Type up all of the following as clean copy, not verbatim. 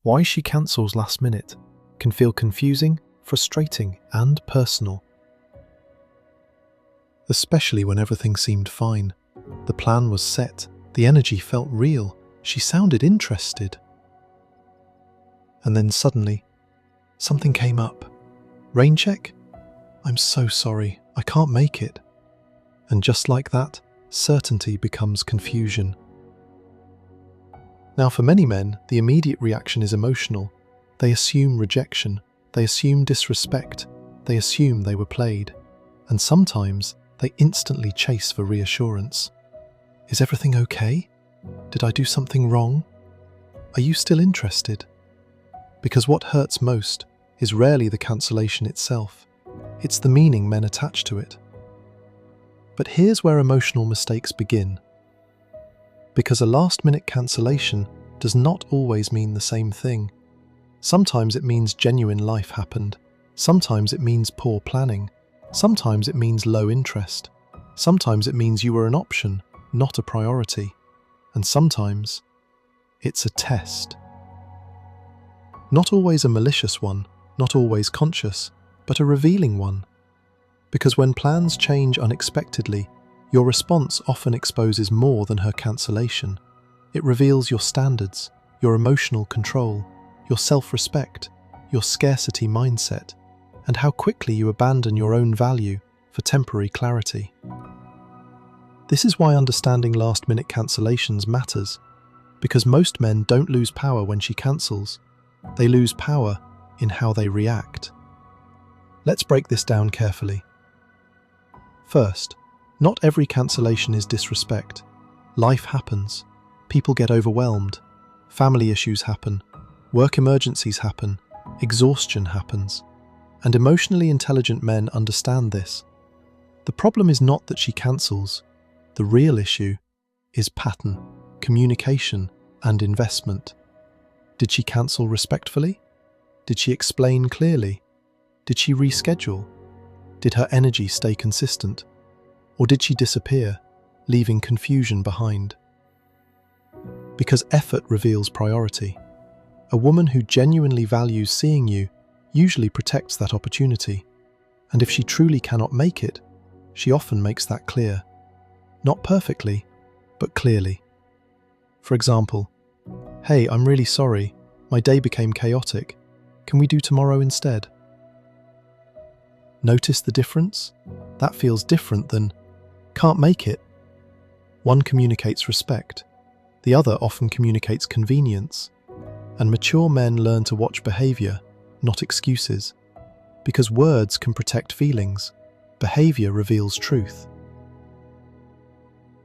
Why she cancels last minute can feel confusing, frustrating, and personal. Especially when everything seemed fine. The plan was set, the energy felt real, she sounded interested. And then suddenly, something came up. Rain check? I'm so sorry, I can't make it. And just like that, certainty becomes confusion. Now for many men, the immediate reaction is emotional. They assume rejection, they assume disrespect, they assume they were played. And sometimes they instantly chase for reassurance. Is everything okay? Did I do something wrong? Are you still interested? Because what hurts most is rarely the cancellation itself. It's the meaning men attach to it. But here's where emotional mistakes begin. Because a last-minute cancellation does not always mean the same thing. Sometimes it means genuine life happened. Sometimes it means poor planning. Sometimes it means low interest. Sometimes it means you were an option, not a priority. And sometimes it's a test. Not always a malicious one, not always conscious, but a revealing one. Because when plans change unexpectedly, your response often exposes more than her cancellation. It reveals your standards, your emotional control, your self-respect, your scarcity mindset, and how quickly you abandon your own value for temporary clarity. This is why understanding last-minute cancellations matters, because most men don't lose power when she cancels. They lose power in how they react. Let's break this down carefully. First, not every cancellation is disrespect. Life happens. People get overwhelmed. Family issues happen. Work emergencies happen. Exhaustion happens. And emotionally intelligent men understand this. The problem is not that she cancels. The real issue is pattern, communication, and investment. Did she cancel respectfully? Did she explain clearly? Did she reschedule? Did her energy stay consistent? Or did she disappear, leaving confusion behind? Because effort reveals priority. A woman who genuinely values seeing you usually protects that opportunity. And if she truly cannot make it, she often makes that clear. Not perfectly, but clearly. For example, "Hey, I'm really sorry. My day became chaotic. Can we do tomorrow instead?" Notice the difference? That feels different than "can't make it." One communicates respect. The other often communicates convenience. And mature men learn to watch behavior, not excuses. Because words can protect feelings, behavior reveals truth.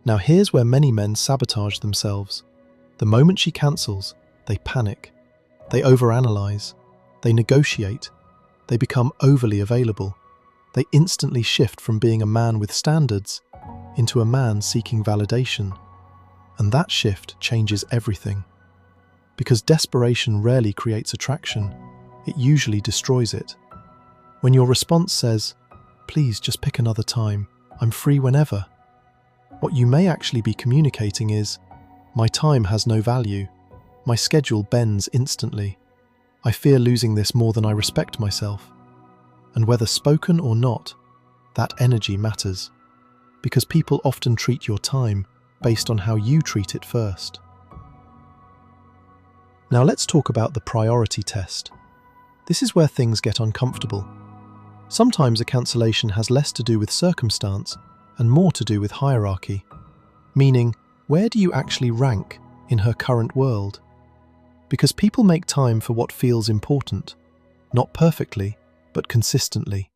Now here's where many men sabotage themselves. The moment she cancels, they panic. They overanalyze. They negotiate. They become overly available. They instantly shift from being a man with standards into a man seeking validation. And that shift changes everything. Because desperation rarely creates attraction, it usually destroys it. When your response says, "Please just pick another time, I'm free whenever," what you may actually be communicating is, "My time has no value. My schedule bends instantly. I fear losing this more than I respect myself." And whether spoken or not, that energy matters. Because people often treat your time based on how you treat it first. Now let's talk about the priority test. This is where things get uncomfortable. Sometimes a cancellation has less to do with circumstance and more to do with hierarchy. Meaning, where do you actually rank in her current world? Because people make time for what feels important, not perfectly, but consistently.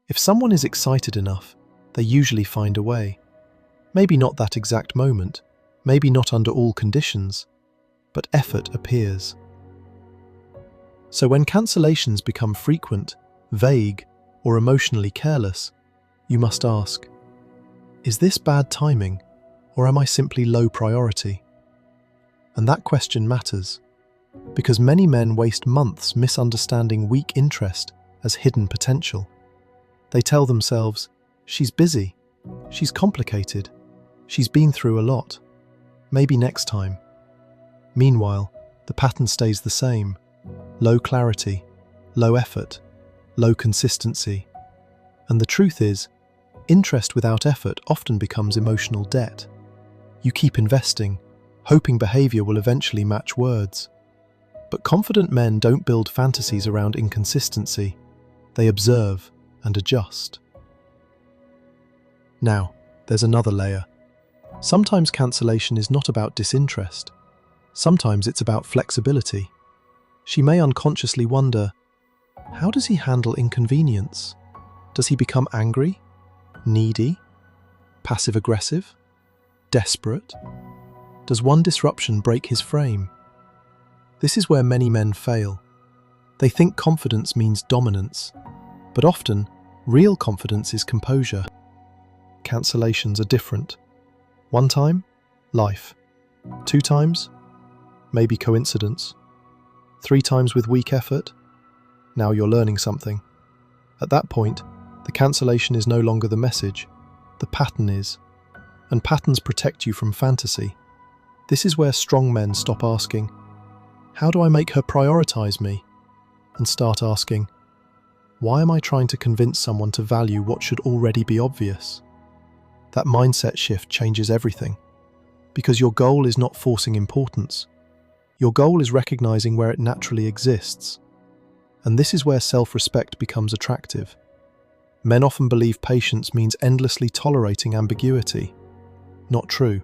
If someone is excited enough, they usually find a way. Maybe not that exact moment, maybe not under all conditions, but effort appears. So when cancellations become frequent, vague, or emotionally careless, you must ask, is this bad timing, or am I simply low priority? And that question matters, because many men waste months misunderstanding weak interest as hidden potential. They tell themselves, "She's busy, she's complicated, she's been through a lot, maybe next time." Meanwhile, The pattern stays the same: low clarity, low effort, low consistency. And the truth is, interest without effort often becomes emotional debt. You keep investing, hoping behavior will eventually match words. But confident men don't build fantasies around inconsistency. They observe and adjust. Now, there's another layer. Sometimes cancellation is not about disinterest. Sometimes it's about flexibility. She may unconsciously wonder, how does he handle inconvenience? Does he become angry, needy, passive-aggressive, desperate? Does one disruption break his frame? This is where many men fail. They think confidence means dominance, but often, real confidence is composure. Cancellations are different. One time, life. 2 times, maybe coincidence. 3 times with weak effort, now you're learning something. At that point, the cancellation is no longer the message, the pattern is. And patterns protect you from fantasy. This is where strong men stop asking, how do I make her prioritize me? And start asking, why am I trying to convince someone to value what should already be obvious? That mindset shift changes everything. Because your goal is not forcing importance. Your goal is recognizing where it naturally exists. And this is where self-respect becomes attractive. Men often believe patience means endlessly tolerating ambiguity. Not true.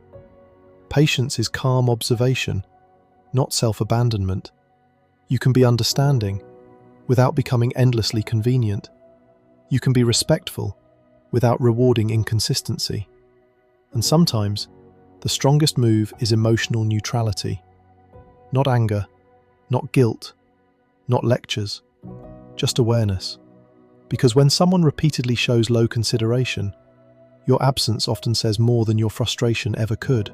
Patience is calm observation, not self-abandonment. You can be understanding without becoming endlessly convenient. You can be respectful without rewarding inconsistency. And sometimes, the strongest move is emotional neutrality. Not anger, not guilt, not lectures, just awareness. Because when someone repeatedly shows low consideration, your absence often says more than your frustration ever could.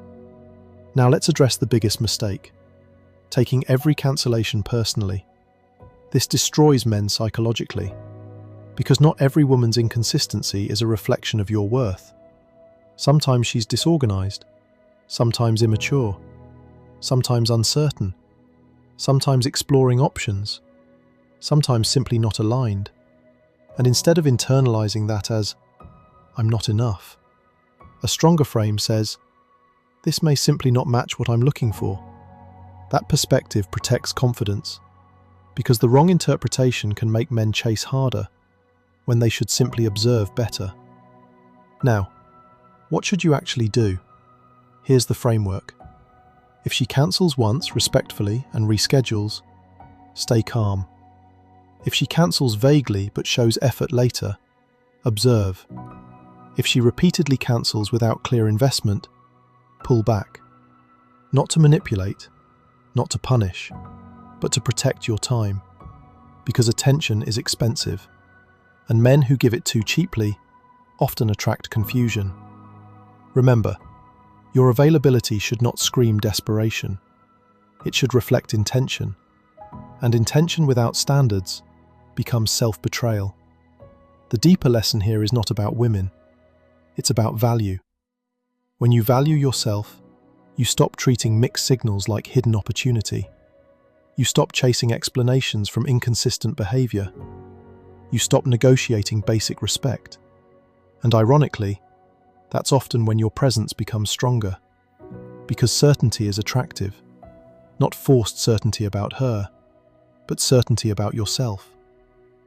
Now let's address the biggest mistake: taking every cancellation personally. This destroys men psychologically, because not every woman's inconsistency is a reflection of your worth. Sometimes she's disorganized, sometimes immature, sometimes uncertain, sometimes exploring options, sometimes simply not aligned. And instead of internalizing that as, I'm not enough, a stronger frame says, this may simply not match what I'm looking for. That perspective protects confidence, because the wrong interpretation can make men chase harder when they should simply observe better. Now, what should you actually do? Here's the framework. If she cancels once respectfully and reschedules, stay calm. If she cancels vaguely but shows effort later, observe. If she repeatedly cancels without clear investment, pull back. Not to manipulate, not to punish, but to protect your time. Because attention is expensive, and men who give it too cheaply often attract confusion. Remember, your availability should not scream desperation. It should reflect intention, and intention without standards becomes self-betrayal. The deeper lesson here is not about women. It's about value. When you value yourself, you stop treating mixed signals like hidden opportunity. You stop chasing explanations from inconsistent behavior. You stop negotiating basic respect. And ironically, that's often when your presence becomes stronger. Because certainty is attractive. Not forced certainty about her, but certainty about yourself.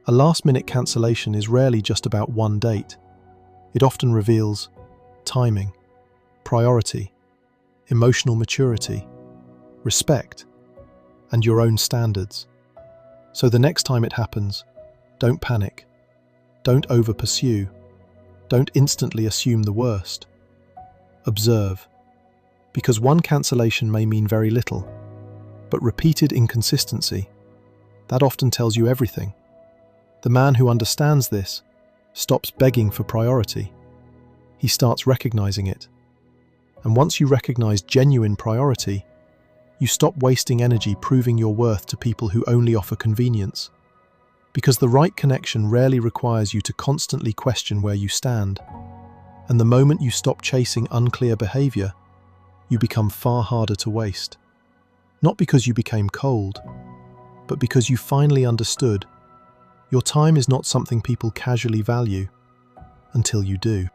A last-minute cancellation is rarely just about one date. It often reveals timing, priority, emotional maturity, respect, and your own standards. So the next time it happens, don't panic. Don't over-pursue. Don't instantly assume the worst. Observe. Because one cancellation may mean very little, but repeated inconsistency, that often tells you everything. The man who understands this stops begging for priority. He starts recognizing it. And once you recognize genuine priority, you stop wasting energy proving your worth to people who only offer convenience. Because the right connection rarely requires you to constantly question where you stand. And the moment you stop chasing unclear behavior, you become far harder to waste. Not because you became cold, but because you finally understood your time is not something people casually value until you do.